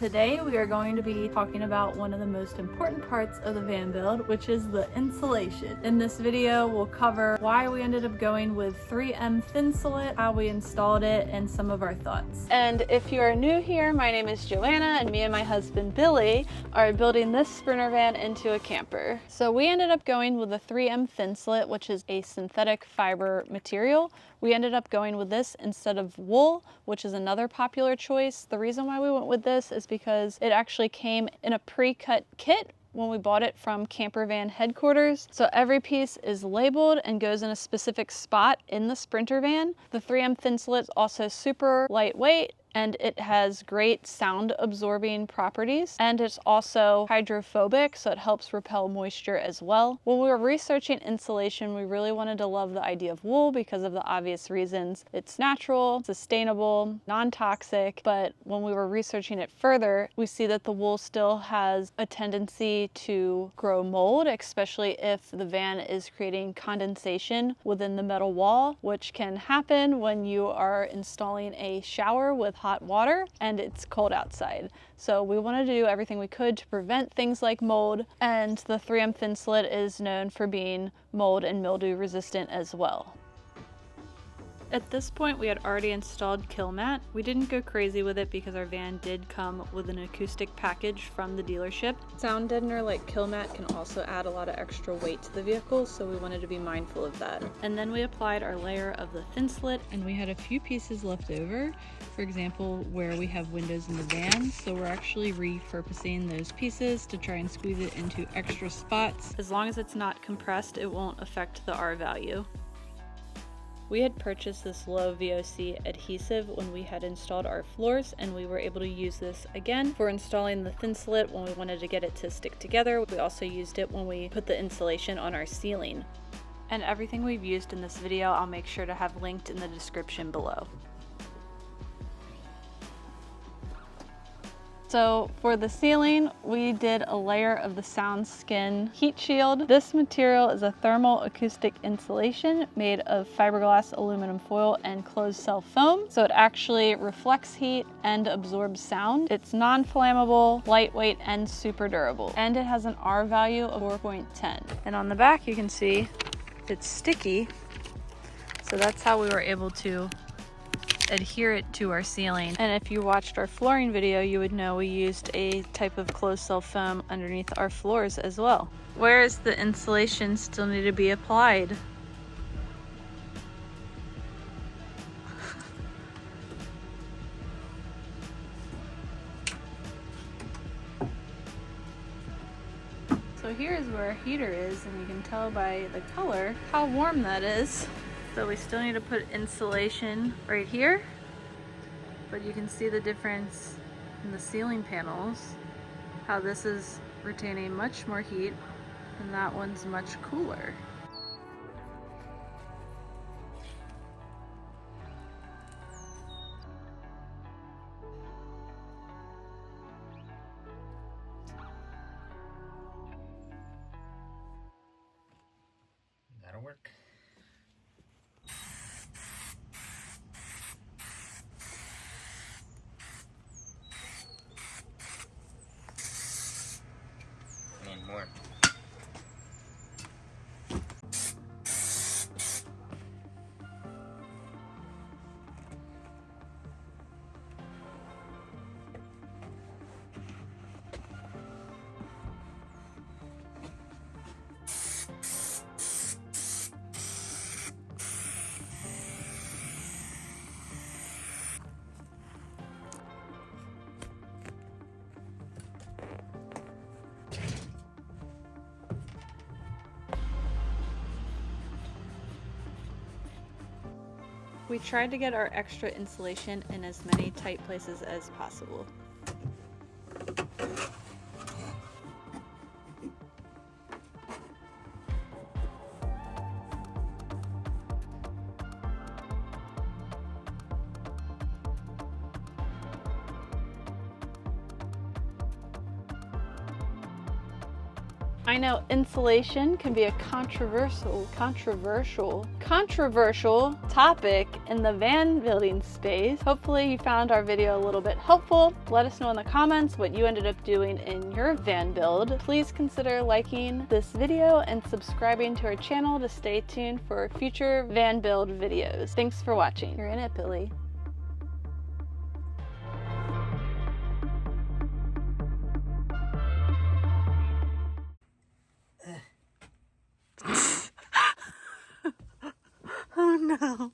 Today we are going to be talking about one of the most important parts of the van build, which is the insulation. In this video we'll cover why we ended up going with 3M Thinsulate, how we installed it, and some of our thoughts. And if you are new here, my name is Joanna, and me and my husband Billy are building this Sprinter van into a camper. So we ended up going with the 3M Thinsulate, which is a synthetic fiber material. We ended up going with this instead of wool, which is another popular choice. The reason why we went with this is because it actually came in a pre-cut kit when we bought it from campervan headquarters. So every piece is labeled and goes in a specific spot in the Sprinter van. The 3M Thinsulate is also super lightweight, and it has great sound absorbing properties, and it's also hydrophobic, so it helps repel moisture as well. When we were researching insulation, we really wanted to love the idea of wool because of the obvious reasons. It's natural, sustainable, non-toxic, but when we were researching it further, we see that the wool still has a tendency to grow mold, especially if the van is creating condensation within the metal wall, which can happen when you are installing a shower with hot water and it's cold outside. So we wanted to do everything we could to prevent things like mold, and the 3M Thinsulate is known for being mold and mildew resistant as well. At this point, we had already installed kill mat. We didn't go crazy with it because our van did come with an acoustic package from the dealership. Sound deadener like kill mat can also add a lot of extra weight to the vehicle, so we wanted to be mindful of that. And then we applied our layer of the Thinsulate, and we had a few pieces left over. For example, where we have windows in the van, so we're actually repurposing those pieces to try and squeeze it into extra spots. As long as it's not compressed, it won't affect the R value. We had purchased this low VOC adhesive when we had installed our floors, and we were able to use this again for installing the Thinsulate when we wanted to get it to stick together. We also used it when we put the insulation on our ceiling. And everything we've used in this video I'll make sure to have linked in the description below. So for the ceiling, we did a layer of the Soundskin heat shield. This material is a thermal acoustic insulation made of fiberglass, aluminum foil, and closed cell foam. So it actually reflects heat and absorbs sound. It's non-flammable, lightweight, and super durable. And it has an R value of 4.10. And on the back, you can see it's sticky. So that's how we were able to adhere it to our ceiling. And if you watched our flooring video, you would know we used a type of closed cell foam underneath our floors as well. Where is the insulation still need to be applied? So here's where our heater is, and you can tell by the color how warm that is. So we still need to put insulation right here, but you can see the difference in the ceiling panels, how this is retaining much more heat and that one's much cooler. That'll work. And more. We tried to get our extra insulation in as many tight places as possible. I know insulation can be a controversial topic in the van building space. Hopefully you found our video a little bit helpful. Let us know in the comments what you ended up doing in your van build. Please consider liking this video and subscribing to our channel to stay tuned for future van build videos. Thanks for watching. You're in it, Billy. Oh no.